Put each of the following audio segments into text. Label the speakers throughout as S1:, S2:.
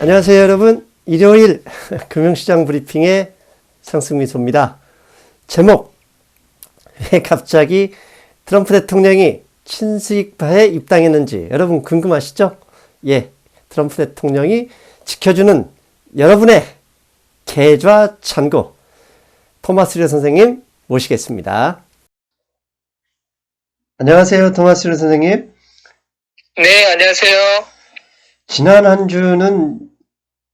S1: 안녕하세요 여러분. 일요일 금융시장 브리핑의 상승미소입니다. 제목, 왜 갑자기 트럼프 대통령이 친수익파에 입당했는지 여러분 궁금하시죠? 예, 트럼프 대통령이 지켜주는 여러분의 계좌 잔고 토마스 류 선생님 모시겠습니다. 안녕하세요 토마스 류 선생님.
S2: 네, 안녕하세요.
S1: 지난 한 주는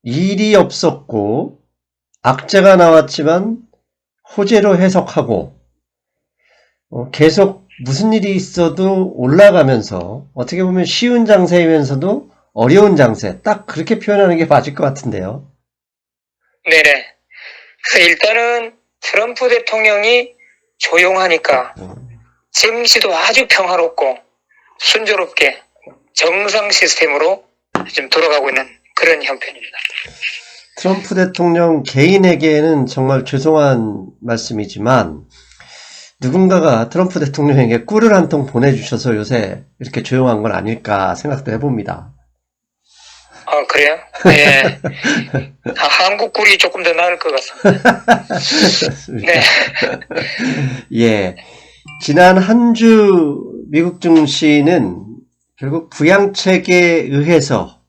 S1: 일이 없었고 악재가 나왔지만 호재로 해석하고 계속 무슨 일이 있어도 올라가면서 어떻게 보면 쉬운 장세이면서도 어려운 장세, 딱 그렇게 표현하는 게 맞을 것 같은데요.
S2: 네네. 그래서 일단은 트럼프 대통령이 조용하니까 증시도 아주 평화롭고 순조롭게 정상 시스템으로 좀 돌아가고 있는 그런 형편입니다.
S1: 트럼프 대통령 개인에게는 정말 죄송한 말씀이지만 누군가가 트럼프 대통령에게 꿀을 한 통 보내주셔서 요새 이렇게 조용한 건 아닐까 생각도 해봅니다.
S2: 그래요? 네. 한국 꿀이 조금 더 나을 것 같습니다. 네.
S1: 예. 지난 한 주 미국 증시는 결국 부양책에 의해서,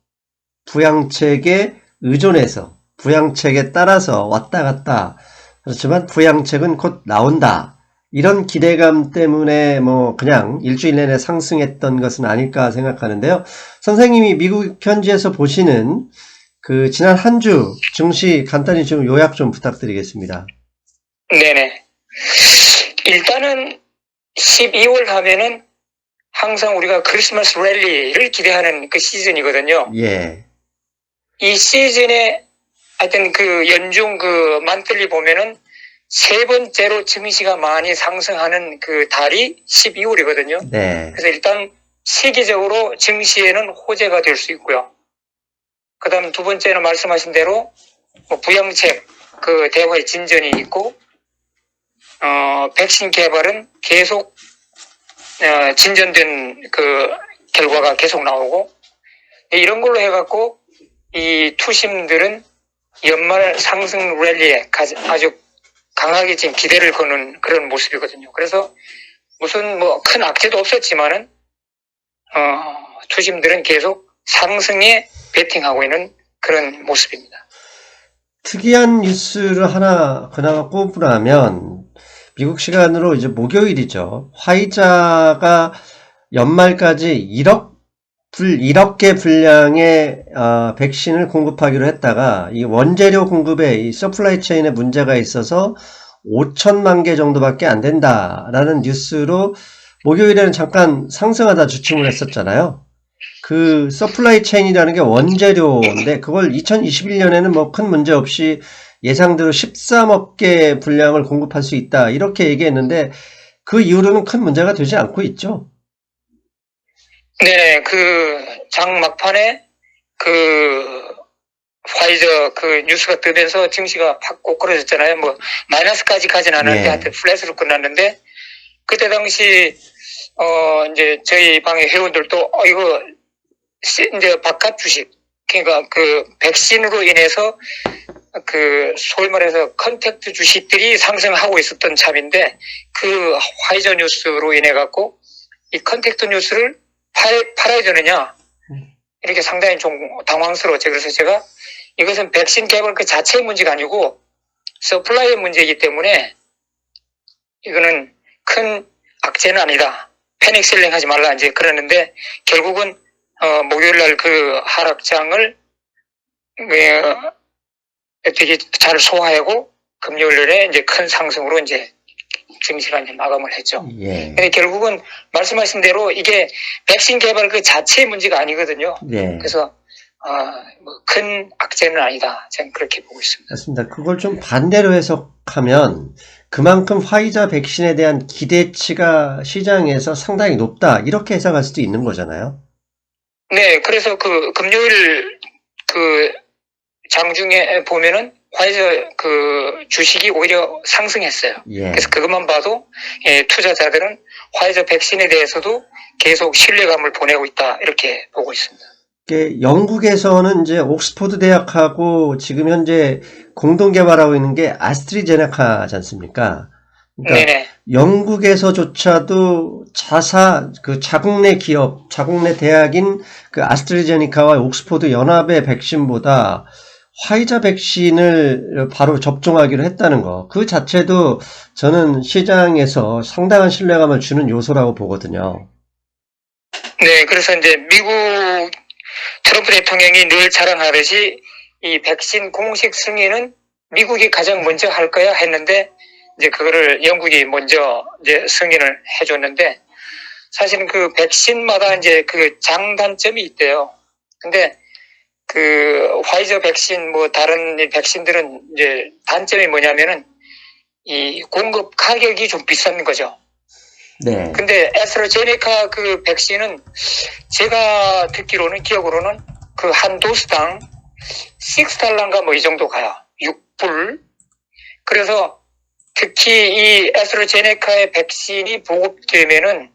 S1: 부양책에 의존해서, 부양책에 따라서 왔다 갔다. 그렇지만 부양책은 곧 나온다. 이런 기대감 때문에 그냥 일주일 내내 상승했던 것은 아닐까 생각하는데요. 선생님이 미국 현지에서 보시는 그 지난 한 주 증시 간단히 좀 요약 좀 부탁드리겠습니다.
S2: 네네. 일단은 12월 하면은 항상 우리가 크리스마스 랠리를 기대하는 그 시즌이거든요.
S1: 예.
S2: 이 시즌에 하여튼 그 연중 그 만틀리 보면은 세 번째로 증시가 많이 상승하는 그 달이 12월이거든요.
S1: 네.
S2: 그래서 일단 세계적으로 증시에는 호재가 될 수 있고요. 그 다음 두 번째는 말씀하신 대로 부양책 그 대화의 진전이 있고, 백신 개발은 계속, 진전된 그 결과가 계속 나오고, 이런 걸로 해갖고 이 투심들은 연말 상승 랠리에 아주 강하게 지금 기대를 거는 그런 모습이거든요. 그래서 무슨 큰 악재도 없었지만은, 투심들은 계속 상승에 베팅하고 있는 그런 모습입니다.
S1: 특이한 뉴스를 하나 그나마 꼽으라면 미국 시간으로 이제 목요일이죠. 화이자가 연말까지 1억 개 분량의 백신을 공급하기로 했다가 이 원재료 공급에 이 서플라이 체인에 문제가 있어서 5천만 개 정도밖에 안 된다라는 뉴스로 목요일에는 잠깐 상승하다 주춤을 했었잖아요. 그 서플라이 체인이라는 게 원재료인데 그걸 2021년에는 큰 문제 없이 예상대로 13억 개 분량을 공급할 수 있다 이렇게 얘기했는데 그 이후로는 큰 문제가 되지 않고 있죠.
S2: 네, 그 장 막판에 그 화이저 그 뉴스가 뜨면서 증시가 팍 꼬꾸라졌잖아요. 마이너스까지 가진 않았는데
S1: 예.
S2: 한테 플랫으로 끝났는데, 그때 당시 이제 저희 방의 회원들도 이거 이제 바깥 주식, 그러니까 그 백신으로 인해서 그 소위 말해서 컨택트 주식들이 상승하고 있었던 참인데, 그 화이저 뉴스로 인해 갖고 이 컨택트 뉴스를 팔아야 되느냐 이렇게 상당히 좀 당황스러웠죠. 그래서 제가 이것은 백신 개발 그 자체의 문제가 아니고 서플라이의 문제이기 때문에 이거는 큰 악재는 아니다. 패닉 셀링 하지 말라 이제 그러는데, 결국은 목요일 날 그 하락장을 되게 잘 소화하고 금요일에 이제 큰 상승으로 이제 증시가 이제 마감을 했죠.
S1: 예.
S2: 근데 결국은 말씀하신 대로 이게 백신 개발 그 자체의 문제가 아니거든요.
S1: 예.
S2: 그래서 큰 악재는 아니다. 저는 그렇게 보고 있습니다.
S1: 맞습니다. 그걸 좀 반대로 해석하면 그만큼 화이자 백신에 대한 기대치가 시장에서 상당히 높다 이렇게 해석할 수도 있는 거잖아요.
S2: 네, 그래서 그 금요일 그 장중에 보면은 화이자 그 주식이 오히려 상승했어요.
S1: 예.
S2: 그래서 그것만 봐도 투자자들은 화이자 백신에 대해서도 계속 신뢰감을 보내고 있다 이렇게 보고 있습니다.
S1: 영국에서는 이제 옥스퍼드 대학하고 지금 현재 공동 개발하고 있는 게 아스트리제네카지 않습니까? 그러니까
S2: 네네.
S1: 영국에서조차도 자국 내 기업, 자국 내 대학인 그 아스트라제네카와 옥스퍼드 연합의 백신보다 화이자 백신을 바로 접종하기로 했다는 거. 그 자체도 저는 시장에서 상당한 신뢰감을 주는 요소라고 보거든요.
S2: 네, 그래서 이제 미국 트럼프 대통령이 늘 자랑하듯이 이 백신 공식 승인은 미국이 가장 먼저 할 거야 했는데 이제 그거를 영국이 먼저 이제 승인을 해줬는데 사실은 그 백신마다 이제 그 장단점이 있대요. 근데 그 화이저 백신 뭐 다른 백신들은 이제 단점이 뭐냐면은 이 공급 가격이 좀 비싼 거죠.
S1: 네.
S2: 근데 애스트라제네카 그 백신은 제가 듣기로는 기억으로는 그 한 도수당 6달러인가 뭐 이 정도 가요. 6불. 그래서 특히 이 애스트라제네카의 백신이 보급되면은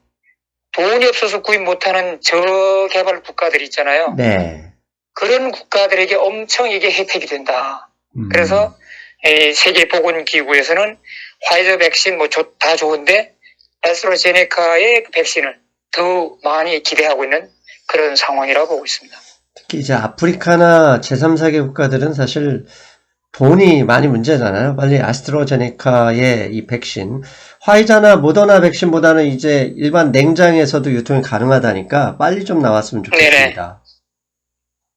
S2: 돈이 없어서 구입 못하는 저개발 국가들 있잖아요.
S1: 네.
S2: 그런 국가들에게 엄청 이게 혜택이 된다. 그래서 세계보건기구에서는 화이저 백신 뭐 다 좋은데 애스트라제네카의 백신을 더 많이 기대하고 있는 그런 상황이라고 보고 있습니다.
S1: 특히 이제 아프리카나 제3세계 국가들은 사실 돈이 많이 문제잖아요. 빨리 아스트라제네카의 이 백신, 화이자나 모더나 백신보다는 이제 일반 냉장에서도 유통이 가능하다니까 빨리 좀 나왔으면 좋겠습니다.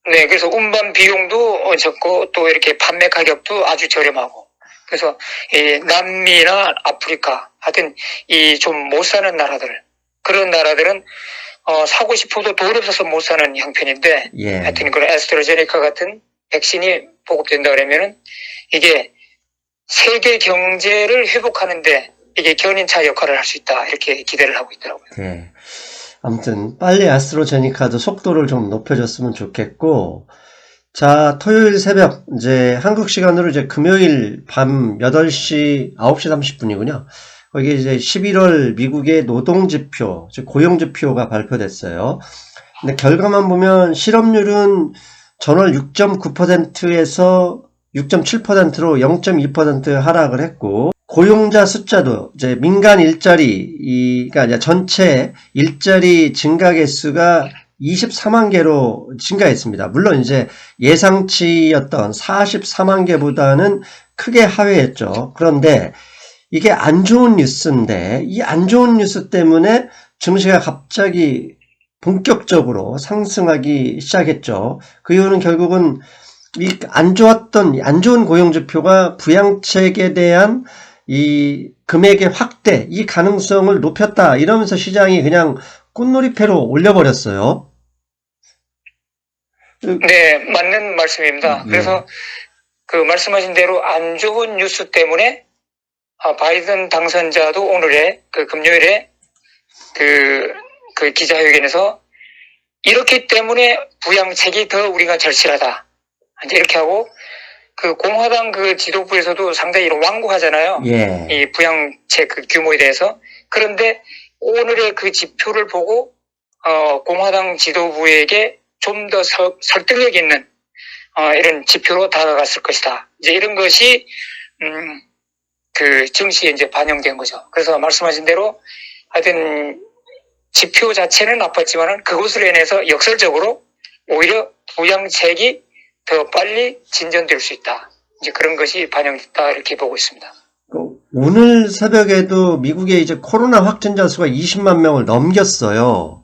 S2: 네, 그래서 운반 비용도 적고 또 이렇게 판매 가격도 아주 저렴하고 그래서 이 남미나 아프리카 하여튼 이 좀 못 사는 나라들 그런 나라들은 사고 싶어도 돈 없어서 못 사는 형편인데
S1: 예.
S2: 하여튼 그런 애스트라제네카 같은 백신이 보급된다 그러면은 이게 세계 경제를 회복하는데 이게 견인차 역할을 할 수 있다 이렇게 기대를 하고 있더라고요.
S1: 네. 아무튼 빨리 아스트라제네카도 속도를 좀 높여줬으면 좋겠고, 자, 토요일 새벽 이제 한국 시간으로 이제 금요일 밤 8시 9시 30분이군요. 거기 이제 11월 미국의 노동지표, 즉 고용지표가 발표됐어요. 근데 결과만 보면 실업률은 전월 6.9%에서 6.7%로 0.2% 하락을 했고, 고용자 숫자도 이제 민간 일자리가 이제 전체 일자리 증가 개수가 24만 개로 증가했습니다. 물론 이제 예상치였던 44만 개보다는 크게 하회했죠. 그런데 이게 안 좋은 뉴스인데 이 안 좋은 뉴스 때문에 증시가 갑자기 본격적으로 상승하기 시작했죠. 그 이유는 결국은 이 안 좋은 고용지표가 부양책에 대한 이 금액의 확대, 이 가능성을 높였다. 이러면서 시장이 그냥 꽃놀이패로 올려버렸어요.
S2: 네, 맞는 말씀입니다.
S1: 예.
S2: 그래서 그 말씀하신 대로 안 좋은 뉴스 때문에 바이든 당선자도 오늘의 그 금요일에 그 기자회견에서 이렇기 때문에 부양책이 더 우리가 절실하다. 이제 이렇게 하고 그 공화당 그 지도부에서도 상당히 완고하잖아요.
S1: 예.
S2: 이 부양책 그 규모에 대해서. 그런데 오늘의 그 지표를 보고 공화당 지도부에게 좀 더 설득력 있는 이런 지표로 다가갔을 것이다. 이제 이런 것이 그 증시에 이제 반영된 거죠. 그래서 말씀하신 대로 하여튼 지표 자체는 나빴지만은 그것으로 인해서 역설적으로 오히려 부양책이 더 빨리 진전될 수 있다. 이제 그런 것이 반영됐다 이렇게 보고 있습니다.
S1: 오늘 새벽에도 미국의 이제 코로나 확진자 수가 20만 명을 넘겼어요.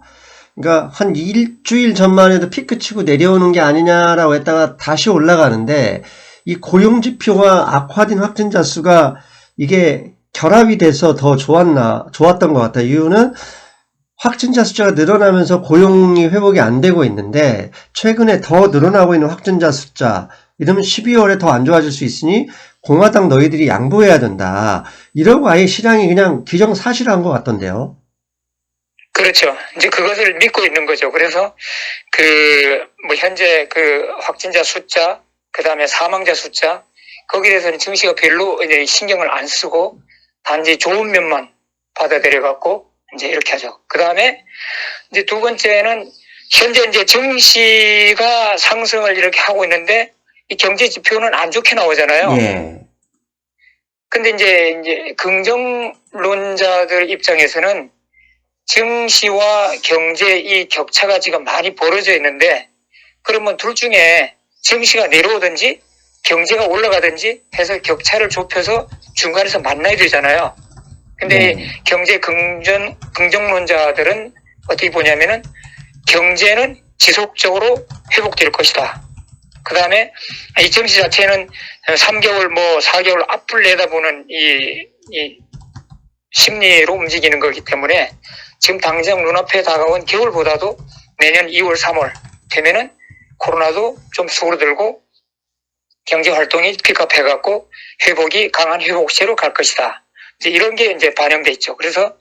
S1: 그러니까 한 일주일 전만 해도 피크 치고 내려오는 게 아니냐라고 했다가 다시 올라가는데 이 고용지표와 악화된 확진자 수가 이게 결합이 돼서 더 좋았던 것 같아요. 이유는 확진자 숫자가 늘어나면서 고용이 회복이 안 되고 있는데 최근에 더 늘어나고 있는 확진자 숫자 이러면 12월에 더 안 좋아질 수 있으니 공화당 너희들이 양보해야 된다. 이러고 아예 시장이 그냥 기정사실한 것 같던데요.
S2: 그렇죠. 이제 그것을 믿고 있는 거죠. 그래서 뭐 현재 그 확진자 숫자, 그 다음에 사망자 숫자, 거기에 대해서는 증시가 별로 이제 신경을 안 쓰고 단지 좋은 면만 받아들여 갖고 이제 이렇게 하죠. 그 다음에 이제 두 번째는 현재 이제 증시가 상승을 이렇게 하고 있는데 이 경제 지표는 안 좋게 나오잖아요.
S1: 예.
S2: 근데 이제 긍정론자들 입장에서는 증시와 경제 이 격차가 지금 많이 벌어져 있는데 그러면 둘 중에 증시가 내려오든지 경제가 올라가든지 해서 격차를 좁혀서 중간에서 만나야 되잖아요. 근데 경제 긍정론자들은 어떻게 보냐면은 경제는 지속적으로 회복될 것이다. 그 다음에 이 증시 자체는 3개월 4개월 앞을 내다보는 이 심리로 움직이는 거기 때문에 지금 당장 눈앞에 다가온 겨울보다도 내년 2월, 3월 되면은 코로나도 좀 수그러들고 경제 활동이 픽업해갖고 회복이 강한 회복세로 갈 것이다. 이제 이런 게 이제 반영돼 있죠. 그래서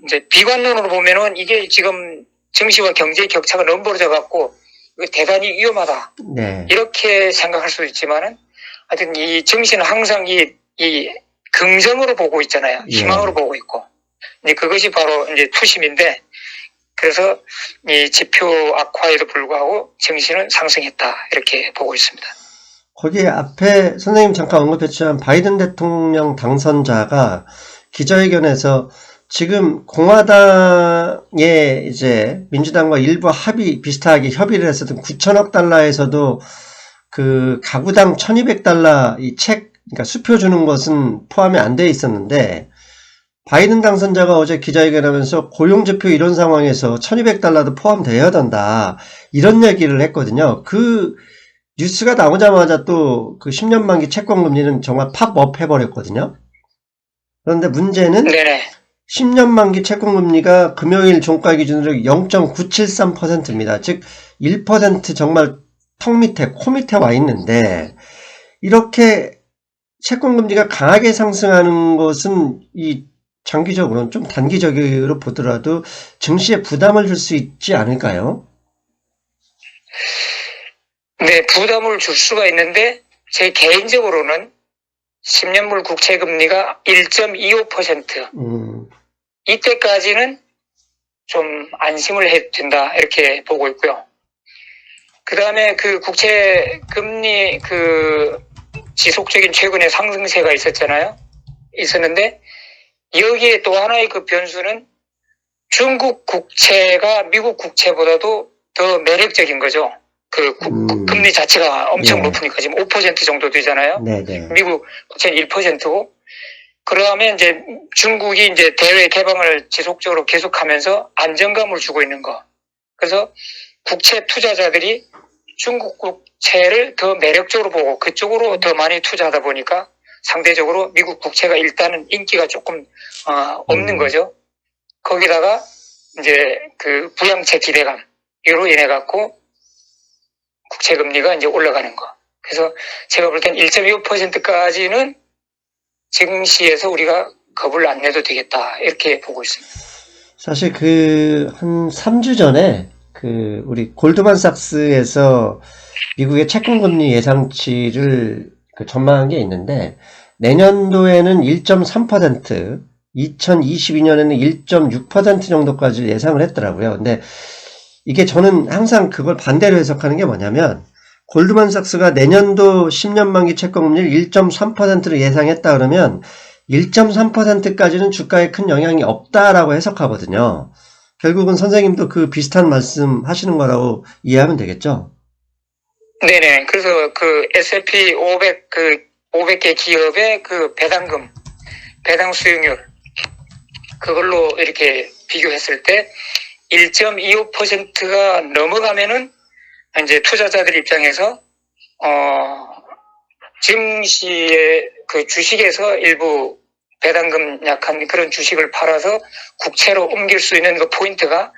S2: 이제 비관론으로 보면은 이게 지금 증시와 경제의 격차가 너무 벌어져갖고 이거 대단히 위험하다.
S1: 네.
S2: 이렇게 생각할 수도 있지만은 하여튼 이 증시는 항상 이 긍정으로 보고 있잖아요. 희망으로 보고 있고. 이제 그것이 바로 이제 투심인데 그래서 이 지표 악화에도 불구하고 증시는 상승했다. 이렇게 보고 있습니다.
S1: 거기 앞에 선생님 잠깐 언급해 주신 바이든 대통령 당선자가 기자회견에서 지금 공화당의 이제 민주당과 일부 비슷하게 협의를 했었던 9천억 달러에서도 그 가구당 1200달러 그러니까 수표 주는 것은 포함이 안 돼 있었는데 바이든 당선자가 어제 기자회견하면서 고용지표 이런 상황에서 1200달러도 포함되어야 된다. 이런 얘기를 했거든요. 그 뉴스가 나오자마자 또 그 10년 만기 채권 금리는 정말 팝업 해버렸거든요. 그런데 문제는
S2: 네네.
S1: 10년 만기 채권 금리가 금요일 종가 기준으로 0.973%입니다. 즉 1% 정말 턱 밑에 코 밑에 와 있는데 이렇게 채권 금리가 강하게 상승하는 것은 이 장기적으로는 좀 단기적으로 보더라도 증시에 부담을 줄 수 있지 않을까요?
S2: 네, 부담을 줄 수가 있는데 제 개인적으로는 10년물 국채 금리가 1.25%. 이때까지는 좀 안심을 해도 된다 이렇게 보고 있고요. 그 다음에 그 국채 금리 그 지속적인 최근에 상승세가 있었는데 여기에 또 하나의 그 변수는 중국 국채가 미국 국채보다도 더 매력적인 거죠. 그 금리 자체가 엄청 높으니까 지금 5% 정도 되잖아요.
S1: 네네.
S2: 미국 국채는 1%고 그러면 이제 중국이 이제 대외 개방을 지속적으로 계속하면서 안정감을 주고 있는 거. 그래서 국채 투자자들이 중국 국채를 더 매력적으로 보고 그쪽으로 더 많이 투자하다 보니까 상대적으로 미국 국채가 일단은 인기가 조금 없는 거죠. 거기다가 이제 그 부양책 기대감 이로 인해 갖고 국채 금리가 이제 올라가는 거. 그래서 제가 볼 땐 1.25%까지는 증시에서 우리가 겁을 안 내도 되겠다 이렇게 보고 있습니다.
S1: 사실 한 3주 전에 우리 골드만삭스에서 미국의 채권금리 예상치를 전망한 게 있는데 내년도에는 1.3%, 2022년에는 1.6% 정도까지 예상을 했더라고요. 근데 이게 저는 항상 그걸 반대로 해석하는 게 뭐냐면 골드만삭스가 내년도 10년 만기 채권금리를 1.3%로 예상했다 그러면 1.3%까지는 주가에 큰 영향이 없다라고 해석하거든요. 결국은 선생님도 그 비슷한 말씀 하시는 거라고 이해하면 되겠죠?
S2: 네네. 그래서 그 S&P 500 500개 기업의 그 배당 수익률 그걸로 이렇게 비교했을 때 1.25%가 넘어가면은 이제 투자자들 입장에서 증시의 그 주식에서 일부 배당금 약한 그런 주식을 팔아서 국채로 옮길 수 있는 그 포인트가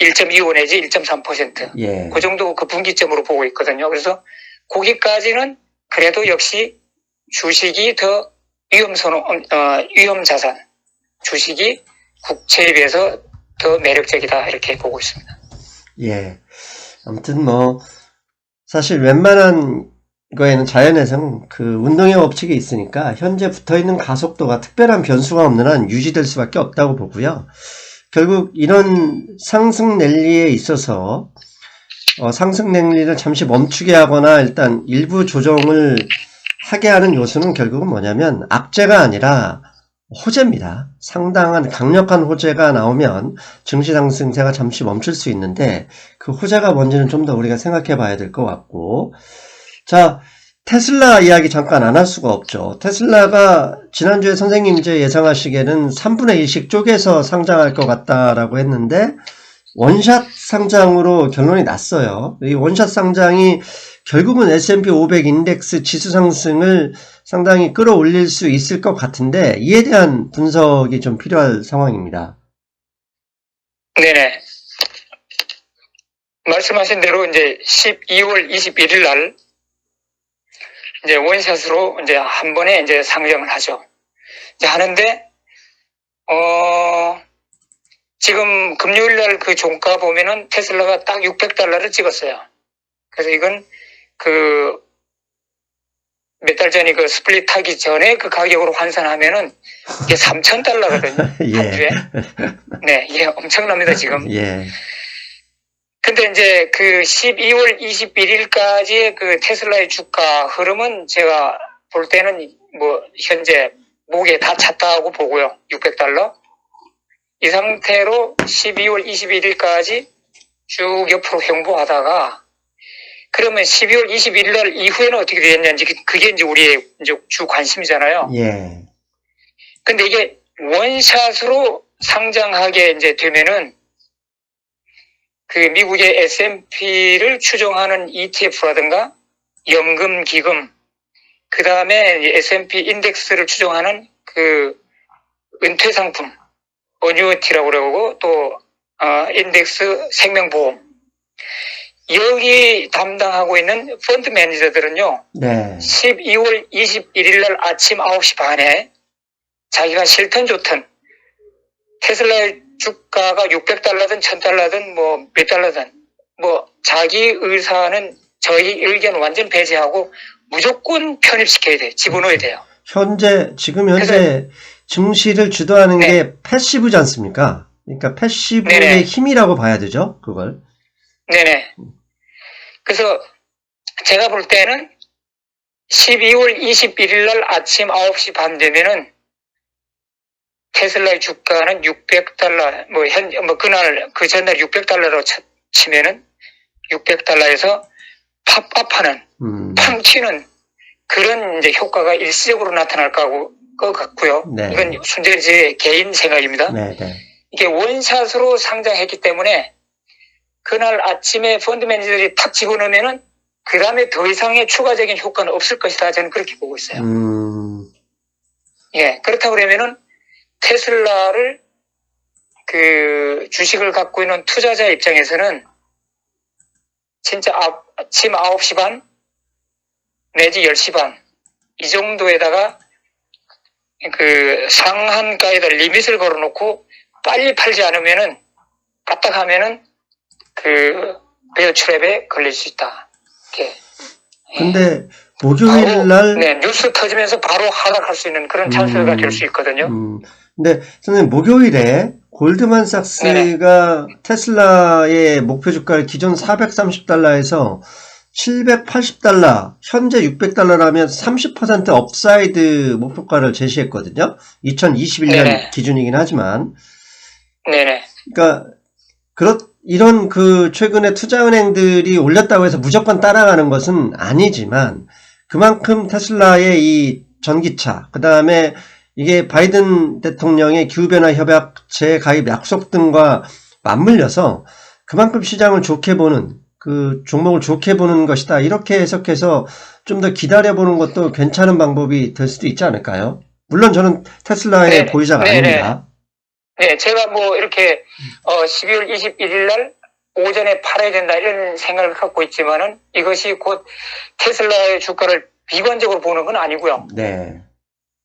S2: 1.25 내지 1.3%.
S1: 예.
S2: 그 정도 그 분기점으로 보고 있거든요. 그래서 거기까지는 그래도 역시 주식이 더 위험 자산, 주식이 국채에 비해서 더 매력적이다 이렇게 보고 있습니다.
S1: 예. 아무튼 사실 웬만한 거에는 자연에서는 그 운동의 법칙이 있으니까 현재 붙어있는 가속도가 특별한 변수가 없는 한 유지될 수밖에 없다고 보고요. 결국 이런 상승 랠리에 있어서 상승 랠리를 잠시 멈추게 하거나 일단 일부 조정을 하게 하는 요소는 결국은 뭐냐면 악재가 아니라 호재입니다. 상당한 강력한 호재가 나오면 증시 상승세가 잠시 멈출 수 있는데 그 호재가 뭔지는 좀 더 우리가 생각해 봐야 될 것 같고, 자, 테슬라 이야기 잠깐 안 할 수가 없죠. 테슬라가 지난주에 선생님 이제 예상하시기에는 3분의 1씩 쪼개서 상장할 것 같다라고 했는데 원샷 상장으로 결론이 났어요. 이 원샷 상장이 결국은 S&P 500 인덱스 지수 상승을 상당히 끌어올릴 수 있을 것 같은데 이에 대한 분석이 좀 필요할 상황입니다.
S2: 네네. 말씀하신 대로 이제 12월 21일 날 이제 원샷으로 이제 한 번에 이제 상장을 하죠. 이제 하는데 지금 금요일 날 그 종가 보면은 테슬라가 딱 $600를 찍었어요. 그래서 이건 몇 달 전에 그 스플릿 하기 전에 그 가격으로 환산하면은 이게 $3,000거든요. 한 주에. 네, 이게 엄청납니다, 지금.
S1: 예.
S2: 근데 이제 그 12월 21일까지의 그 테슬라의 주가 흐름은 제가 볼 때는 뭐 현재 목에 다 찼다고 보고요. $600. 이 상태로 12월 21일까지 쭉 옆으로 횡보하다가 그러면 12월 21일 날 이후에는 어떻게 되었냐는지 그게 이제 우리의 이제 주 관심이잖아요.
S1: 예.
S2: 근데 이게 원샷으로 상장하게 이제 되면은 그 미국의 S&P를 추종하는 ETF라든가 연금 기금, 그 다음에 S&P 인덱스를 추종하는 그 은퇴 상품, 어뉴어티라고 그러고 또 인덱스 생명보험, 여기 담당하고 있는 펀드 매니저들은요,
S1: 네.
S2: 12월 21일 날 아침 9시 반에 자기가 싫든 좋든 테슬라의 주가가 $600든 $1,000든 뭐 몇 달러든 뭐 자기 의사는 저희 의견 완전 배제하고 무조건 편입시켜야 돼. 집어넣어야 돼요.
S1: 지금 현재 증시를 주도하는
S2: 네.
S1: 게 패시브지 않습니까? 그러니까 패시브의
S2: 네네.
S1: 힘이라고 봐야 되죠, 그걸.
S2: 네네. 그래서 제가 볼 때는 12월 21일 날 아침 9시 반 되면은 테슬라의 주가는 $600, 그날, 그 전날 $600로 치면은 $600에서 팝업하는, 팡 튀는 그런 이제 효과가 일시적으로 나타날 것 같고요.
S1: 네.
S2: 이건 순전히 제 개인 생각입니다.
S1: 네, 네.
S2: 이게 원샷으로 상장했기 때문에 그날 아침에 펀드 매니저들이 탁 집어넣으면은 그 다음에 더 이상의 추가적인 효과는 없을 것이다. 저는 그렇게 보고 있어요. 예, 그렇다고 그러면은 테슬라를 그 주식을 갖고 있는 투자자 입장에서는 진짜 아침 9시 반 내지 10시 반 이 정도에다가 그 상한가에다 리밋을 걸어놓고 빨리 팔지 않으면은 까딱하면은 그 베어 트랩에 걸릴 수 있다. 이렇게.
S1: 근데 목요일 날
S2: 네, 뉴스 터지면서 바로 하락할 수 있는 그런 찬스가 될 수 있거든요.
S1: 근데 선생님 목요일에 골드만삭스가 테슬라의 목표 주가를 기존 $430에서 $780, 현재 $600라면 30% 업사이드 목표가를 제시했거든요. 2021년
S2: 네네.
S1: 기준이긴 하지만.
S2: 네네.
S1: 그러니까 이런 그 최근에 투자은행들이 올렸다고 해서 무조건 따라가는 것은 아니지만 그만큼 테슬라의 이 전기차, 그 다음에 이게 바이든 대통령의 기후변화 협약체 가입 약속 등과 맞물려서 그만큼 시장을 좋게 보는, 그 종목을 좋게 보는 것이다. 이렇게 해석해서 좀 더 기다려보는 것도 괜찮은 방법이 될 수도 있지 않을까요? 물론 저는 테슬라의 보유자가 아닙니다.
S2: 네, 제가 뭐 이렇게 12월 21일 날 오전에 팔아야 된다 이런 생각을 갖고 있지만은 이것이 곧 테슬라의 주가를 비관적으로 보는 건 아니고요.
S1: 네.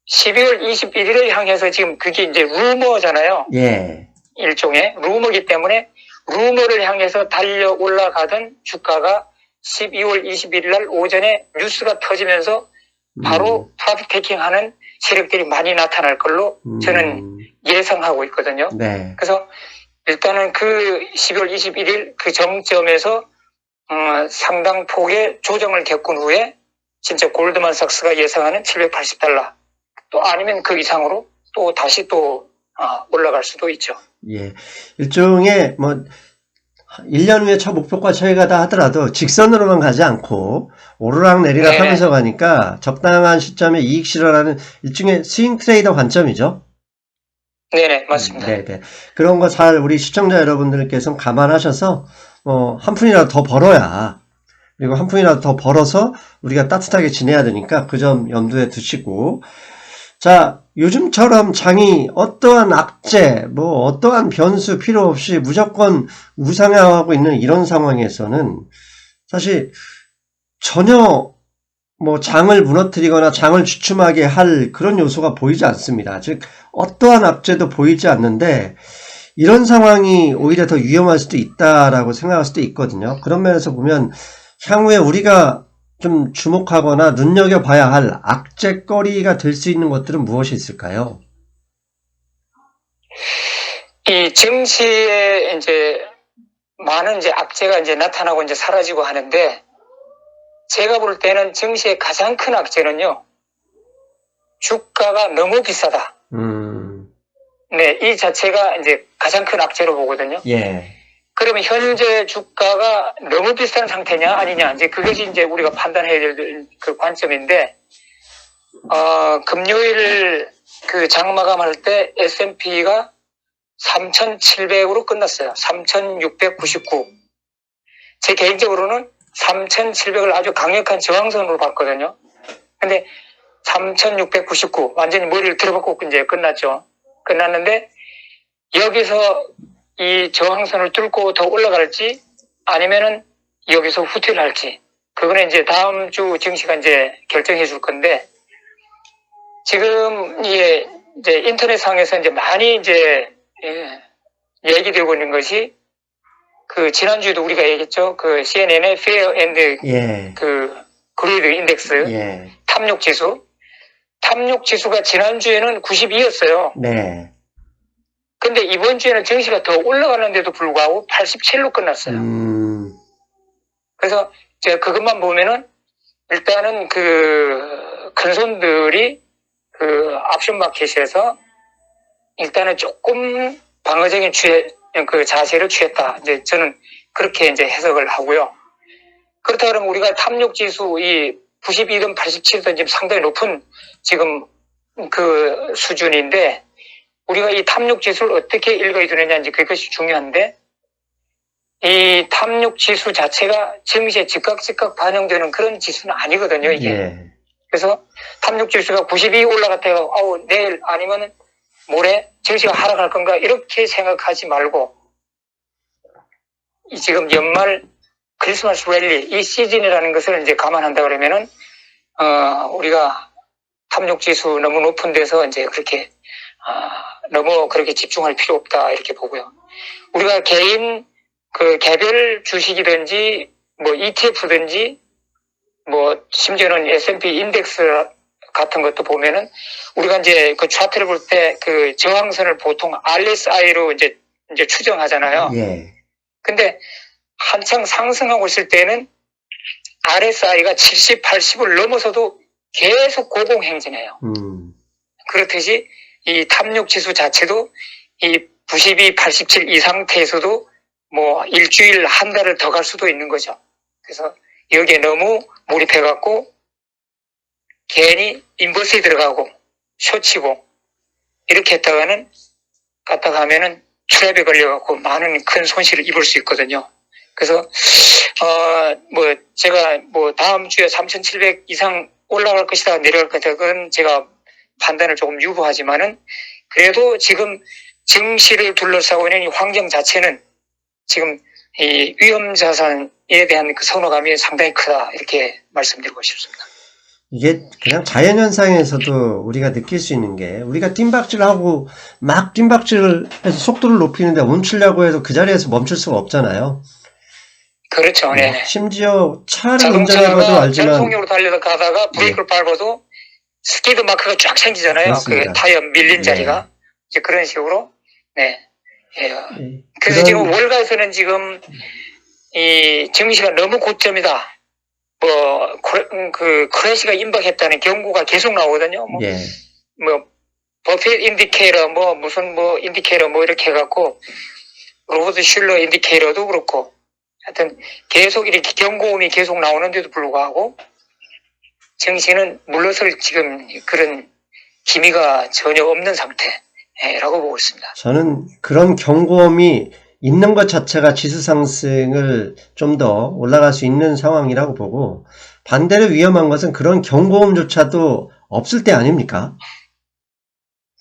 S2: 12월 21일을 향해서 지금 그게 이제 루머잖아요.
S1: 예.
S2: 일종의 루머이기 때문에 루머를 향해서 달려 올라가던 주가가 12월 21일 날 오전에 뉴스가 터지면서 바로 프로핏 테이킹 하는 세력들이 많이 나타날 걸로 저는 예상하고 있거든요.
S1: 네.
S2: 그래서 일단은 그 12월 21일 그 정점에서 상당 폭의 조정을 겪은 후에 진짜 골드만삭스가 예상하는 $780 또 아니면 그 이상으로 또 다시 또 올라갈 수도 있죠.
S1: 예. 일종의 뭐 1년 후에 첫 목표가 처리가다 하더라도 직선으로만 가지 않고 오르락 내리락
S2: 네.
S1: 하면서 가니까 적당한 시점에 이익 실현하는 일종의 스윙 트레이더 관점이죠.
S2: 네네, 맞습니다.
S1: 네네. 그런 거 잘 우리 시청자 여러분들께서 감안하셔서 한 푼이라도 더 벌어야, 그리고 한 푼이라도 더 벌어서 우리가 따뜻하게 지내야 되니까 그 점 염두에 두시고, 자, 요즘처럼 장이 어떠한 악재, 어떠한 변수 필요 없이 무조건 우상향하고 있는 이런 상황에서는 사실 전혀 장을 무너뜨리거나 장을 주춤하게 할 그런 요소가 보이지 않습니다. 즉, 어떠한 악재도 보이지 않는데, 이런 상황이 오히려 더 위험할 수도 있다라고 생각할 수도 있거든요. 그런 면에서 보면, 향후에 우리가 좀 주목하거나 눈여겨봐야 할 악재거리가 될 수 있는 것들은 무엇이 있을까요?
S2: 이 증시에 이제 많은 이제 악재가 이제 나타나고 이제 사라지고 하는데, 제가 볼 때는 증시의 가장 큰 악재는요, 주가가 너무 비싸다. 네, 이 자체가 이제 가장 큰 악재로 보거든요.
S1: 예.
S2: 그러면 현재 주가가 너무 비싼 상태냐 아니냐, 이제 그것이 이제 우리가 판단해야 될 그 관점인데, 금요일 그 장마감할 때 S&P가 3,700으로 끝났어요. 3,699. 제 개인적으로는 3,700을 아주 강력한 저항선으로 봤거든요. 근데 3,699 완전히 머리를 들어박고 이제 끝났죠. 끝났는데 여기서 이 저항선을 뚫고 더 올라갈지 아니면은 여기서 후퇴를 할지, 그거는 이제 다음 주 증시가 이제 결정해 줄 건데, 지금 이제 인터넷상에서 이제 많이 이제 얘기되고 있는 것이, 그 지난주에도 우리가 얘기했죠. 그 CNN의 Fear and 그 Greed 인덱스, 탐욕 지수. 탐욕 지수가 지난주에는 92였어요.
S1: 네.
S2: 근데 이번 주에는 증시가 더 올라가는데도 불구하고 87로 끝났어요. 그래서 제가 그것만 보면은 일단은 그 큰손들이 그 옵션 마켓에서 일단은 조금 방어적인 그 자세를 취했다. 이제 저는 그렇게 이제 해석을 하고요. 그렇다 그러면 우리가 탐욕 지수 이 92든 87든 지금 상당히 높은 지금 그 수준인데, 우리가 이 탐욕 지수를 어떻게 읽어야 되느냐, 이제 그것이 중요한데, 이 탐욕 지수 자체가 증시에 즉각 반영되는 그런 지수는 아니거든요, 이게. 그래서 탐욕 지수가 92 올라갔다가 내일 아니면 모레 증시가 하락할 건가 이렇게 생각하지 말고, 이 지금 연말 크리스마스 랠리 이 시즌이라는 것을 이제 감안한다 그러면은 우리가 탐욕 지수 너무 높은 데서 이제 그렇게 너무 그렇게 집중할 필요 없다 이렇게 보고요. 우리가 개인 그 개별 주식이든지 ETF든지 심지어는 S&P 인덱스 같은 것도 보면은 우리가 이제 그 차트를 볼 때 그 저항선을 보통 RSI로 이제 추정하잖아요. 근데 한창 상승하고 있을 때는 RSI가 70, 80을 넘어서도 계속 고공행진해요. 그렇듯이 이 탐욕 지수 자체도 이 92, 87 이 상태에서도 일주일, 한 달을 더 갈 수도 있는 거죠. 그래서 여기에 너무 몰입해갖고 괜히 인버스에 들어가고 쇼치고 이렇게 했다가는 갔다가 하면은 트랩에 걸려갖고 많은 큰 손실을 입을 수 있거든요. 그래서 제가 다음 주에 3,700 이상 올라갈 것이다 내려갈 것이다, 그건 제가 판단을 조금 유보하지만은, 그래도 지금 증시를 둘러싸고 있는 이 환경 자체는 지금 이 위험 자산에 대한 그 선호감이 상당히 크다 이렇게 말씀드리고 싶습니다.
S1: 이게 그냥 자연현상에서도 우리가 느낄 수 있는 게, 우리가 뜀박질하고 막 뜀박질을 해서 속도를 높이는데 멈추려고 해도 그 자리에서 멈출 수가 없잖아요.
S2: 그렇죠. 네.
S1: 심지어 차를 운전해봐도 알지만,
S2: 전속력으로 달려서 가다가 브레이크를 밟아도 스키드 마크가 쫙 생기잖아요.
S1: 그렇습니다.
S2: 그 타이어 밀린
S1: 네.
S2: 자리가. 이제 그런 식으로. 네. 예.
S1: 예,
S2: 그래서
S1: 그런-
S2: 지금 월가에서는 지금 이 증시가 너무 고점이다. 뭐, 크래시가 임박했다는 경고가 계속 나오거든요. 뭐,
S1: 예.
S2: 뭐, 버핏 인디케이터, 뭐, 무슨 뭐, 인디케이터 뭐, 이렇게 해갖고, 로버트 슐러 인디케이터도 그렇고, 하여튼, 계속 이렇게 경고음이 계속 나오는데도 불구하고, 증시는 물러설 지금 그런 기미가 전혀 없는 상태라고 보고 있습니다.
S1: 저는 그런 경고음이 있는 것 자체가 지수 상승을 좀 더 올라갈 수 있는 상황이라고 보고, 반대로 위험한 것은 그런 경고음조차도 없을 때 아닙니까?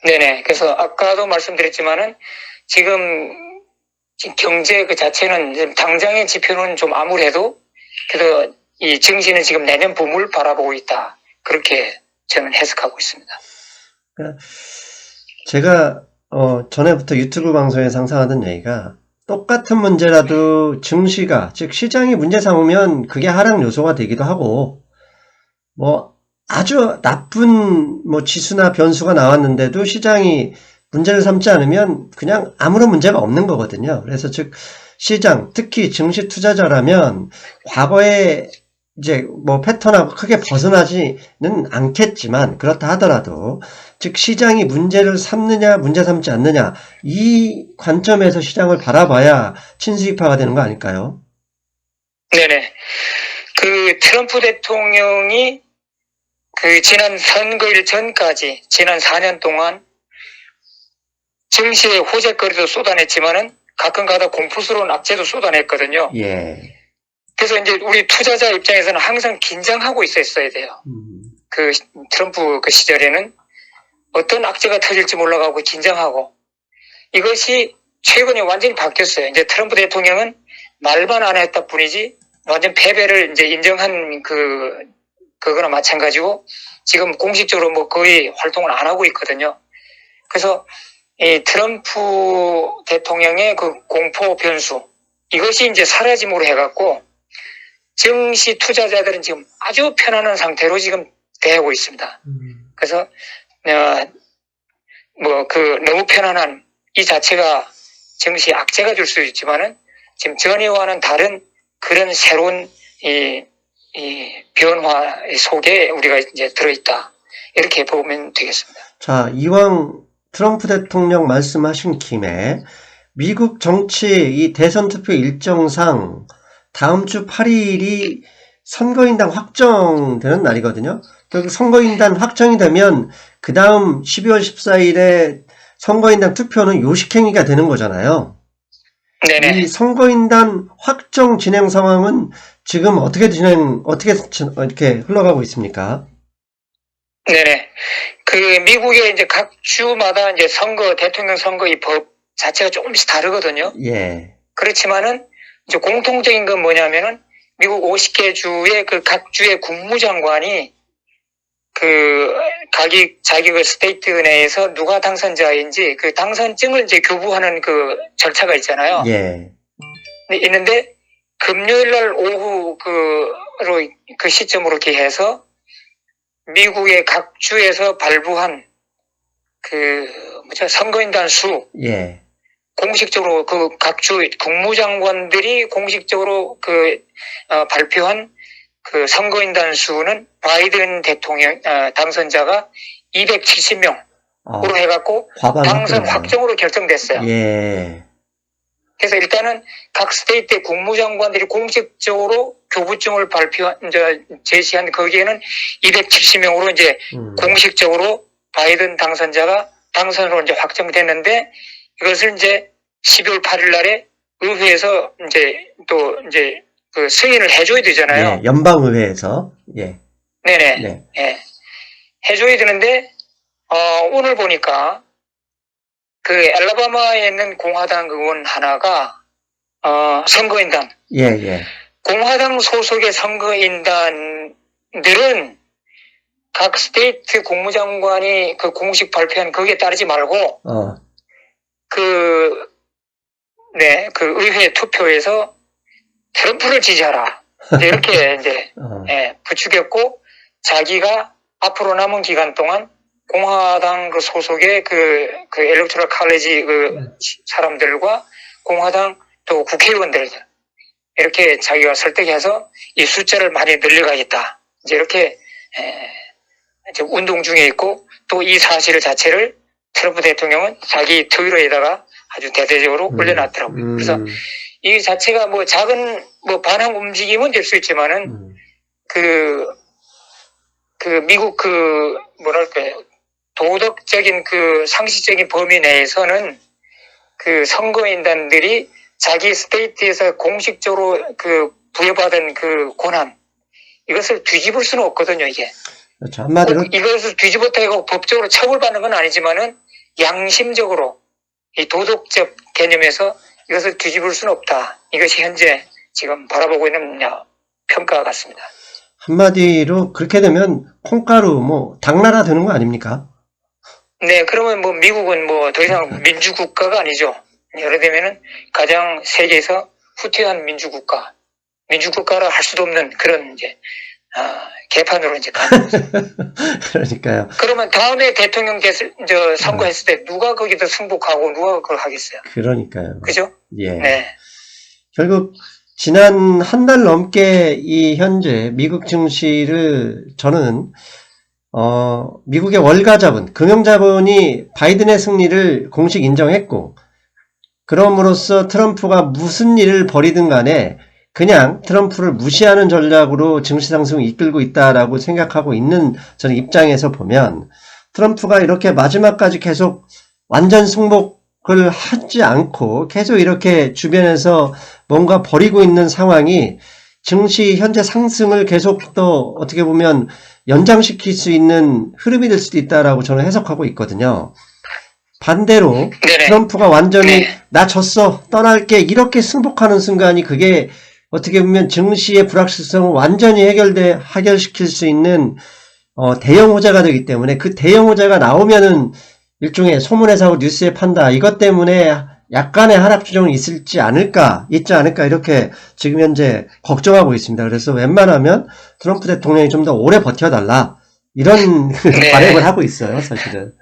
S2: 네네. 그래서 아까도 말씀드렸지만은 지금 경제 그 자체는 지금 당장의 지표는 좀 암울해도 그래도 이 증시는 지금 내년 봄을 바라보고 있다. 그렇게 저는 해석하고 있습니다.
S1: 제가 전에부터 유튜브 방송에서 항상 하던 얘기가, 똑같은 문제라도 증시가, 즉 시장이 문제 삼으면 그게 하락 요소가 되기도 하고, 뭐 아주 나쁜 뭐 지수나 변수가 나왔는데도 시장이 문제를 삼지 않으면 그냥 아무런 문제가 없는 거거든요. 그래서 즉 시장, 특히 증시 투자자라면 과거에 이제 뭐 패턴하고 크게 벗어나지는 않겠지만, 그렇다 하더라도 즉 시장이 문제를 삼느냐 문제 삼지 않느냐, 이 관점에서 시장을 바라봐야 친수익파가 되는 거 아닐까요?
S2: 네네. 그 트럼프 대통령이 그 지난 선거일 전까지 지난 4년 동안 증시에 호재거리도 쏟아냈지만은 가끔 가다 공포스러운 악재도 쏟아냈거든요.
S1: 예.
S2: 그래서 이제 우리 투자자 입장에서는 항상 긴장하고 있어야 돼요. 그 트럼프 그 시절에는 어떤 악재가 터질지 몰라가고 긴장하고, 이것이 최근에 완전히 바뀌었어요. 이제 트럼프 대통령은 말만 안 했다 뿐이지 완전 패배를 이제 인정한 그거나 마찬가지고, 지금 공식적으로 뭐 거의 활동을 안 하고 있거든요. 그래서 이 트럼프 대통령의 그 공포 변수, 이것이 이제 사라짐으로 해갖고 증시 투자자들은 지금 아주 편안한 상태로 지금 대하고 있습니다. 그래서 너무 편안한 이 자체가 증시 악재가 될 수 있지만은 지금 전에와는 다른 그런 새로운 이 변화 속에 우리가 이제 들어있다, 이렇게 보면 되겠습니다.
S1: 자, 이왕 트럼프 대통령 말씀하신 김에 미국 정치 이 대선 투표 일정상 다음 주 8일이 선거인단 확정되는 날이거든요. 그 선거인단 확정이 되면 그 다음 12월 14일에 선거인단 투표는 요식행위가 되는 거잖아요.
S2: 네네.
S1: 이 선거인단 확정 진행 상황은 지금 어떻게 이렇게 흘러가고 있습니까?
S2: 네네. 그 미국의 이제 각 주마다 이제 대통령 선거 이 법 자체가 조금씩 다르거든요.
S1: 예.
S2: 그렇지만은 이제 공통적인 건 뭐냐면은 미국 50개 주의 그 각 주의 국무장관이 자기 그 스테이트 내에서 누가 당선자인지 그 당선증을 이제 교부하는 그 절차가 있잖아요.
S1: 예.
S2: 있는데 금요일 날 오후 그 시점으로 기해서 미국의 각 주에서 발부한 선거인단 수,
S1: 예.
S2: 공식적으로 그 각 주 국무장관들이 공식적으로 발표한 그 선거인단 수는 바이든 대통령 당선자가 270명으로 해갖고 당선 확정으로 결정됐어요.
S1: 예.
S2: 그래서 일단은 각 스테이트 국무장관들이 공식적으로 교부증을 제시한 거기에는 270명으로 이제 공식적으로 바이든 당선자가 당선으로 이제 확정됐는데, 이것을 이제 12월 8일 날에 의회에서 그 승인을 해줘야 되잖아요.
S1: 예, 연방의회에서. 예.
S2: 네네.
S1: 네.
S2: 예. 해줘야 되는데, 오늘 보니까 그 엘라바마에 있는 공화당 의원 하나가, 선거인단.
S1: 예.
S2: 공화당 소속의 선거인단들은 각 스테이트 국무장관이 그 공식 발표한 거기에 따르지 말고, 그 의회 투표에서 트럼프를 지지하라. 이렇게 이제, 부추겼고, 자기가 앞으로 남은 기간 동안 공화당 그 소속의 그 엘렉토럴 칼레지 그 사람들과 공화당 또 국회의원들 이렇게 자기가 설득해서 이 숫자를 많이 늘려가겠다. 이제 이렇게 이제 운동 중에 있고 또 이 사실 자체를 트럼프 대통령은 자기 트위터에다가 아주 대대적으로 올려놨더라고요. 그래서 이 자체가 뭐 작은 뭐 반항 움직임은 될 수 있지만은 그 미국 그 뭐랄까요 도덕적인 그 상식적인 범위 내에서는 그 선거인단들이 자기 스테이트에서 공식적으로 그 부여받은 그 권한 이것을 뒤집을 수는 없거든요. 이게
S1: 그렇죠. 한마디로
S2: 꼭 이것을 뒤집었다고 법적으로 처벌받는 건 아니지만은 양심적으로 이 도덕적 개념에서 이것을 뒤집을 수는 없다. 이것이 현재 지금 바라보고 있는 평가 같습니다.
S1: 한마디로 그렇게 되면 콩가루 뭐 당나라 되는 거 아닙니까?
S2: 네, 그러면 뭐 미국은 뭐 더 이상 민주국가가 아니죠. 예를 들면은 가장 세계에서 후퇴한 민주국가라 할 수도 없는 그런 이제 개판으로 이제 가는 거죠.
S1: 그러니까요.
S2: 그러면 다음에 대통령 선거했을 때 누가 거기다 승복하고 누가 그걸 하겠어요?
S1: 그러니까요.
S2: 그죠?
S1: 예.
S2: 네.
S1: 결국 지난 한 달 넘게 이 현재 미국 증시를 저는 미국의 월가자본, 금융자본이 바이든의 승리를 공식 인정했고 그럼으로써 트럼프가 무슨 일을 벌이든 간에 그냥 트럼프를 무시하는 전략으로 증시 상승을 이끌고 있다라고 생각하고 있는 저는 입장에서 보면 트럼프가 이렇게 마지막까지 계속 완전 승복을 하지 않고 계속 이렇게 주변에서 뭔가 벌이고 있는 상황이 증시 현재 상승을 계속 또 어떻게 보면 연장시킬 수 있는 흐름이 될 수도 있다라고 저는 해석하고 있거든요. 반대로
S2: 네네.
S1: 트럼프가 완전히
S2: 네.
S1: 나 졌어 떠날게 이렇게 승복하는 순간이 그게 어떻게 보면 증시의 불확실성을 완전히 해결시킬 수 있는 대형 호재가 되기 때문에 그 대형 호재가 나오면은 일종의 소문의 사고 뉴스의 판다 이것 때문에 약간의 하락 추정이 있지 않을까 이렇게 지금 현재 걱정하고 있습니다. 그래서 웬만하면 트럼프 대통령이 좀 더 오래 버텨달라 이런
S2: 네.
S1: 바람을 하고 있어요, 사실은.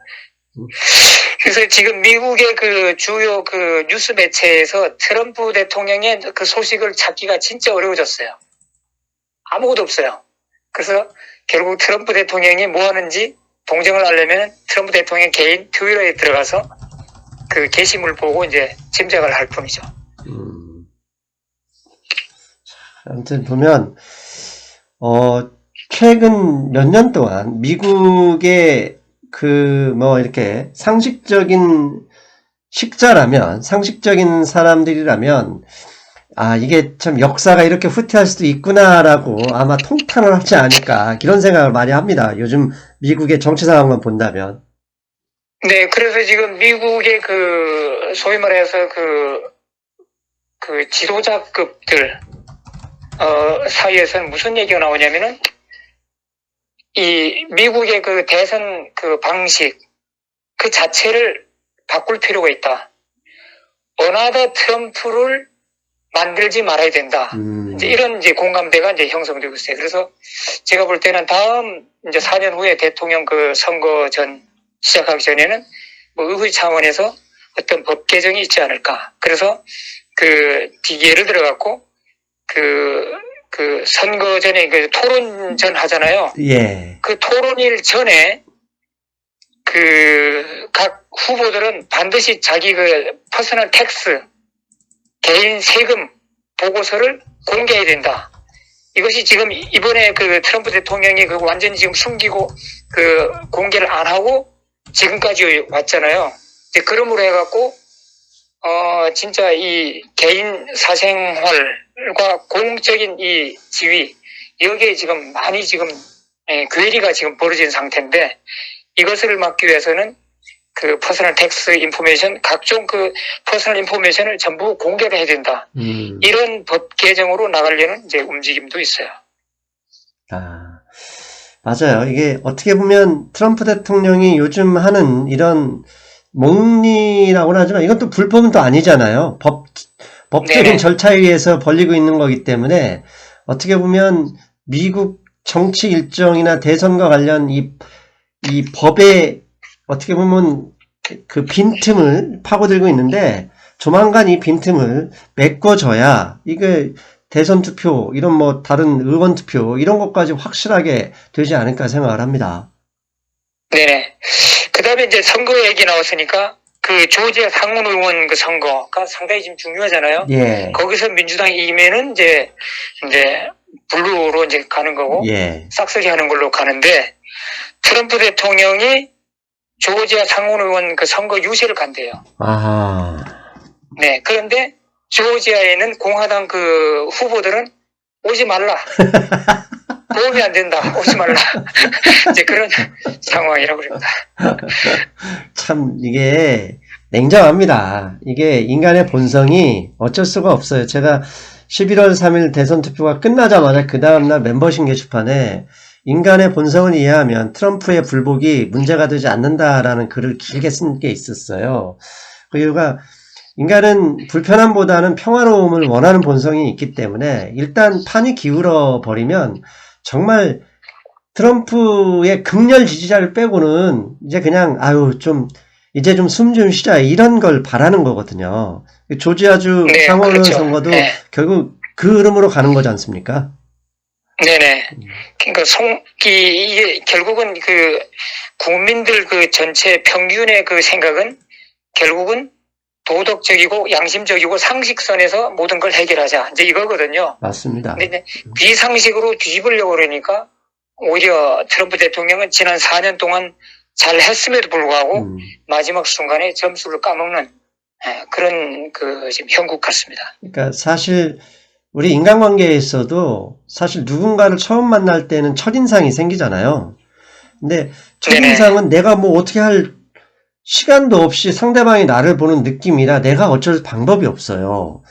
S2: 그래서 지금 미국의 그 주요 그 뉴스 매체에서 트럼프 대통령의 그 소식을 찾기가 진짜 어려워졌어요. 아무것도 없어요. 그래서 결국 트럼프 대통령이 뭐 하는지 동정을 하려면 트럼프 대통령 개인 트위터에 들어가서 그 게시물 보고 이제 짐작을 할 뿐이죠.
S1: 아무튼 보면 최근 몇 년 동안 미국의 이렇게 상식적인 상식적인 사람들이라면 이게 참 역사가 이렇게 후퇴할 수도 있구나라고 아마 통탄을 하지 않을까 이런 생각을 많이 합니다. 요즘 미국의 정치 상황만 본다면.
S2: 네, 그래서 지금 미국의 그 소위 말해서 그 지도자급들 사이에서는 무슨 얘기가 나오냐면은 이 미국의 그 대선 그 방식 그 자체를 바꿀 필요가 있다. 어나더 트럼프를 만들지 말아야 된다. 이제 이런 이제 공감대가 이제 형성되고 있어요. 그래서 제가 볼 때는 다음 이제 4년 후에 대통령 그 선거 시작하기 전에는 뭐 의회 차원에서 어떤 법 개정이 있지 않을까. 그래서 그 예를 들어 갖고 그 선거 전에 그 토론전 하잖아요.
S1: 예.
S2: 그 토론일 전에 그 각 후보들은 반드시 자기 그 퍼스널 텍스 개인 세금 보고서를 공개해야 된다. 이것이 지금 이번에 그 트럼프 대통령이 그 완전히 지금 숨기고 그 공개를 안 하고 지금까지 왔잖아요. 이제 그러므로 해갖고 진짜 이 개인 사생활과 공적인 이 지위 여기에 지금 많이 지금 괴리가 지금 벌어진 상태인데 이것을 막기 위해서는 그 퍼스널 텍스 인포메이션 각종 그 퍼스널 인포메이션을 전부 공개를 해야 된다. 이런 법 개정으로 나가려는 이제 움직임도 있어요.
S1: 맞아요. 이게 어떻게 보면 트럼프 대통령이 요즘 하는 이런 몽리라고는 하지만 이건 또 불법은 또 아니잖아요. 법적인
S2: 네네.
S1: 절차에 의해서 벌리고 있는 거기 때문에 어떻게 보면 미국 정치 일정이나 대선과 관련 이 법의 어떻게 보면 그 빈틈을 파고들고 있는데 조만간 이 빈틈을 메꿔줘야 이게 대선 투표, 이런 뭐 다른 의원 투표 이런 것까지 확실하게 되지 않을까 생각을 합니다.
S2: 네네. 그 다음에 이제 선거 얘기 나왔으니까 그 조지아 상원 의원 그 선거가 상당히 지금 중요하잖아요.
S1: 예,
S2: 거기서 민주당이 이기면은 이제 블루로 이제 가는 거고
S1: 예,
S2: 싹쓸이 하는 걸로 가는데 트럼프 대통령이 조지아 상원 의원 그 선거 유세를 간대요.
S1: 아하,
S2: 네. 그런데 조지아에는 공화당 그 후보들은 오지 말라. 도움이 안 된다. 오지 말라. 이제 그런 상황이라고 그럽니다.
S1: 참 이게 냉정합니다. 이게 인간의 본성이 어쩔 수가 없어요. 제가 11월 3일 대선 투표가 끝나자마자 그 다음날 멤버십 게시판에 인간의 본성을 이해하면 트럼프의 불복이 문제가 되지 않는다라는 글을 길게 쓴 게 있었어요. 그 이유가 인간은 불편함보다는 평화로움을 원하는 본성이 있기 때문에 일단 판이 기울어 버리면 정말 트럼프의 극렬 지지자를 빼고는 이제 그냥 아유 좀 이제 좀 숨 좀 쉬자 이런 걸 바라는 거거든요. 조지아주
S2: 네,
S1: 상원의원
S2: 그렇죠.
S1: 선거도
S2: 네.
S1: 결국 그 흐름으로 가는 거지 않습니까?
S2: 네네. 그러니까 이게 결국은 그 국민들 그 전체 평균의 그 생각은 결국은 도덕적이고 양심적이고 상식선에서 모든 걸 해결하자. 이제 이거거든요.
S1: 맞습니다.
S2: 근데 비상식으로 뒤집으려고 그러니까 오히려 트럼프 대통령은 지난 4년 동안 잘 했음에도 불구하고 마지막 순간에 점수를 까먹는 그런 그 지금 형국 같습니다.
S1: 그러니까 사실 우리 인간관계에서도 사실 누군가를 처음 만날 때는 첫인상이 생기잖아요. 근데 첫인상은 내가 뭐 어떻게 할 시간도 없이 상대방이 나를 보는 느낌이라 내가 어쩔 방법이 없어요.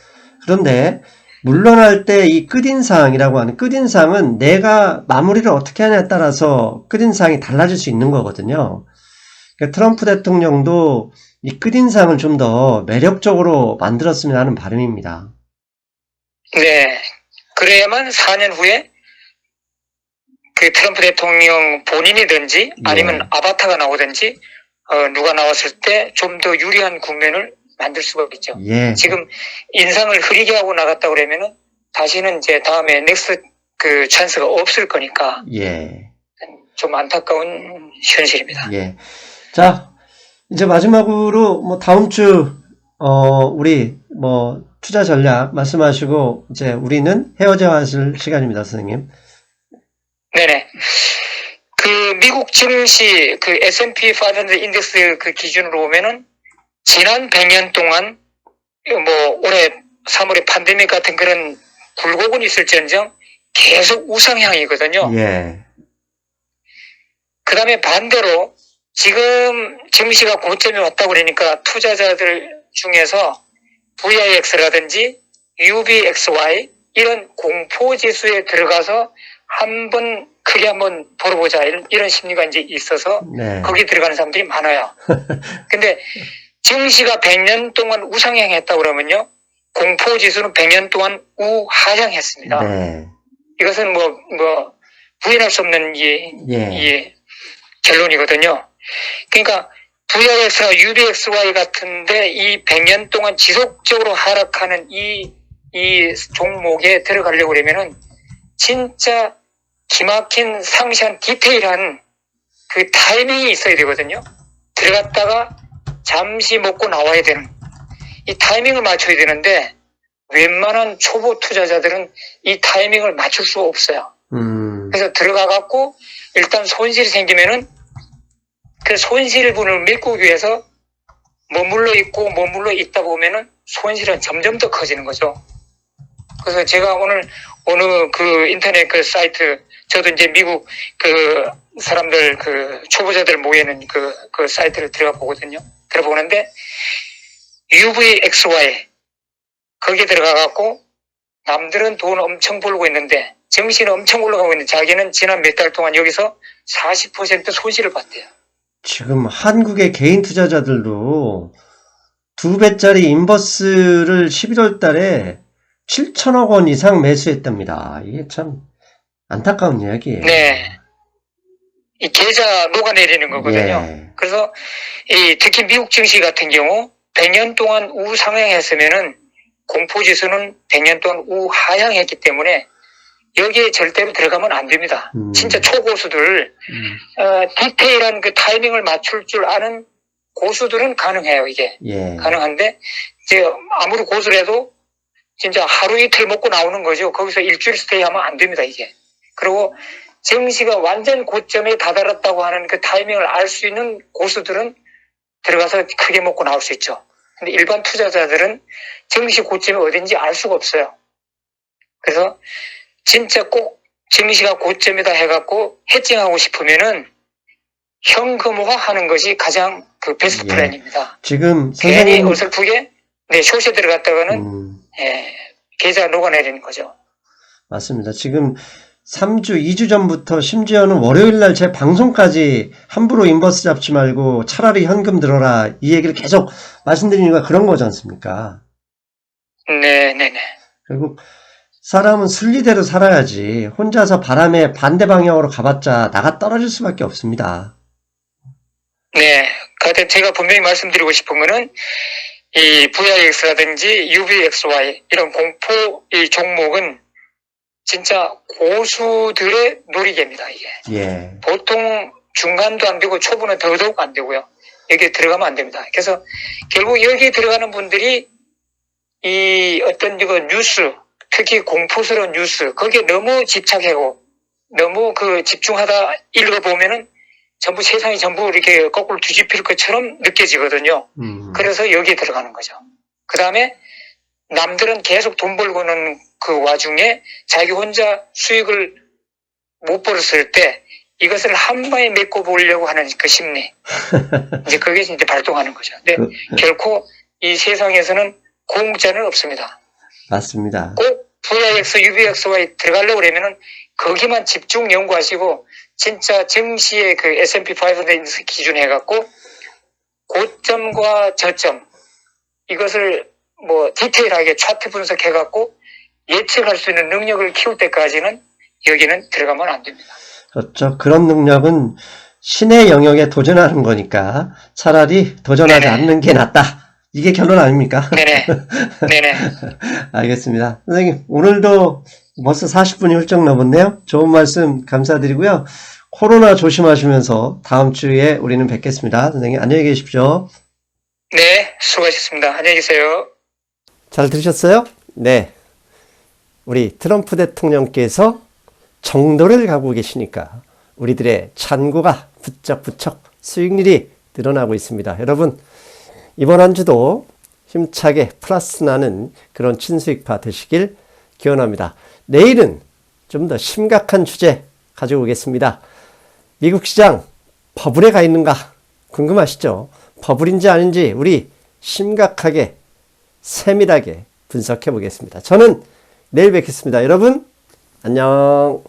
S1: 그런데 물러날 때 이 끝인상이라고 하는 끝인상은 내가 마무리를 어떻게 하냐에 따라서 끝인상이 달라질 수 있는 거거든요. 그러니까 트럼프 대통령도 이 끝인상을 좀 더 매력적으로 만들었으면 하는 바람입니다.
S2: 네. 그래야만 4년 후에 그 트럼프 대통령 본인이든지 아니면 아바타가 나오든지 누가 나왔을 때 좀 더 유리한 국면을 만들 수가 있죠.
S1: 예.
S2: 지금 인상을 흐리게 하고 나갔다 그러면은 다시는 이제 다음에 넥스트 그 찬스가 없을 거니까
S1: 예.
S2: 좀 안타까운 현실입니다.
S1: 예. 자, 이제 마지막으로 뭐 다음 주 우리 뭐 투자 전략 말씀하시고 이제 우리는 헤어져야 하실 시간입니다, 선생님.
S2: 네네. 그 미국 증시 그 S&P 500 인덱스 그 기준으로 보면은 지난 100년 동안 뭐 올해 3월에 팬데믹 같은 그런 굴곡은 있을지언정 계속 우상향이거든요.
S1: 예.
S2: 그 다음에 반대로 지금 증시가 고점에 왔다고 그러니까 투자자들 중에서 VIX라든지 UBXY 이런 공포지수에 들어가서 크게 한번 벌어보자 이런 심리가 이제 있어서 거기 들어가는 사람들이 많아요. 근데 증시가 100년 동안 우상향했다 그러면요. 공포지수는 100년 동안 우하향했습니다.
S1: 네.
S2: 이것은 부인할 수 없는 이 결론이거든요. 그러니까 VIX나 UBXY 같은데 이 100년 동안 지속적으로 하락하는 이 종목에 들어가려고 그러면은 진짜 기막힌 상세한 디테일한 그 타이밍이 있어야 되거든요. 들어갔다가 잠시 먹고 나와야 되는 이 타이밍을 맞춰야 되는데 웬만한 초보 투자자들은 이 타이밍을 맞출 수가 없어요. 그래서 들어가갖고 일단 손실이 생기면은 그 손실분을 메꾸기 위해서 머물러 있다 보면은 손실은 점점 더 커지는 거죠. 그래서 제가 오늘 어느 그 인터넷 그 사이트, 저도 이제 미국 그 사람들 그 초보자들 모이는 그 사이트를 들어보는데 UVXY 거기에 들어가갖고 남들은 돈 엄청 벌고 있는데 증시는 엄청 올라가고 있는데 자기는 지난 몇 달 동안 여기서 40% 손실을 봤대요.
S1: 지금 한국의 개인 투자자들도 2배짜리 인버스를 11월 달에 7천억 원 이상 매수했답니다. 이게 참 안타까운 이야기예요.
S2: 네. 이 계좌 녹아내리는 거거든요.
S1: 예.
S2: 그래서 특히 미국 증시 같은 경우 100년 동안 우상향했으면은 공포지수는 100년 동안 우하향했기 때문에 여기에 절대로 들어가면 안 됩니다. 진짜 초고수들 디테일한 그 타이밍을 맞출 줄 아는 고수들은 가능해요. 이게
S1: 예.
S2: 가능한데 이제 아무리 고수라도 진짜 하루 이틀 먹고 나오는 거죠. 거기서 일주일 스테이하면 안 됩니다. 이게. 그리고 증시가 완전 고점에 다다랐다고 하는 그 타이밍을 알 수 있는 고수들은 들어가서 크게 먹고 나올 수 있죠. 근데 일반 투자자들은 증시 고점이 어딘지 알 수가 없어요. 그래서 진짜 꼭 증시가 고점이다 해갖고 해칭하고 싶으면은 현금화 하는 것이 가장 그 베스트
S1: 예.
S2: 플랜입니다.
S1: 지금
S2: 괜히
S1: 선생님,
S2: 어설프게 숏에 들어갔다가는 계좌 녹아내리는 거죠.
S1: 맞습니다. 지금 3주, 2주 전부터 심지어는 월요일 날 제 방송까지 함부로 인버스 잡지 말고 차라리 현금 들어라 이 얘기를 계속 말씀드리는 거 그런 거지 않습니까?
S2: 네네네.
S1: 결국 사람은 순리대로 살아야지 혼자서 바람에 반대 방향으로 가봤자 나가 떨어질 수밖에 없습니다.
S2: 네. 하여튼 제가 분명히 말씀드리고 싶은 거는 이 VIX라든지 UVXY 이런 공포 이 종목은 진짜 고수들의 놀이개입니다, 이게.
S1: 예.
S2: 보통 중간도 안 되고 초보는 더더욱 안 되고요. 여기에 들어가면 안 됩니다. 그래서 결국 여기에 들어가는 분들이 이 어떤 이거 뉴스, 특히 공포스러운 뉴스, 거기에 너무 집착하고 너무 그 집중하다 읽어보면은 전부 세상이 전부 이렇게 거꾸로 뒤집힐 것처럼 느껴지거든요. 그래서 여기에 들어가는 거죠. 그 다음에 남들은 계속 돈 벌고는 그 와중에 자기 혼자 수익을 못 벌었을 때 이것을 한 방에 메꿔 보려고 하는 그 심리. 이제 그게 이제 발동하는 거죠. 근데 결코 이 세상에서는 공짜는 없습니다.
S1: 맞습니다.
S2: 꼭 VIX, UVXY 들어가려고 그러면은 거기만 집중 연구하시고 진짜 증시의 그 S&P 500 기준 해갖고 고점과 저점 이것을 뭐 디테일하게 차트 분석해갖고 예측할 수 있는 능력을 키울 때까지는 여기는 들어가면 안 됩니다.
S1: 그렇죠. 그런 능력은 신의 영역에 도전하는 거니까 차라리 도전하지
S2: 네네.
S1: 않는 게 낫다. 이게 결론 아닙니까?
S2: 네네. 네네.
S1: 알겠습니다. 선생님, 오늘도 벌써 40분이 훌쩍 넘었네요. 좋은 말씀 감사드리고요. 코로나 조심하시면서 다음 주에 우리는 뵙겠습니다. 선생님, 안녕히 계십시오.
S2: 네, 수고하셨습니다. 안녕히 계세요.
S1: 잘 들으셨어요? 네. 우리 트럼프 대통령께서 정도를 가고 계시니까 우리들의 잔고가 부쩍부쩍 수익률이 늘어나고 있습니다. 여러분, 이번 한 주도 힘차게 플러스 나는 그런 친수익파 되시길 기원합니다. 내일은 좀 더 심각한 주제 가지고 오겠습니다. 미국 시장 버블에 가 있는가 궁금하시죠? 버블인지 아닌지 우리 심각하게 세밀하게 분석해 보겠습니다. 저는 내일 뵙겠습니다. 여러분 안녕.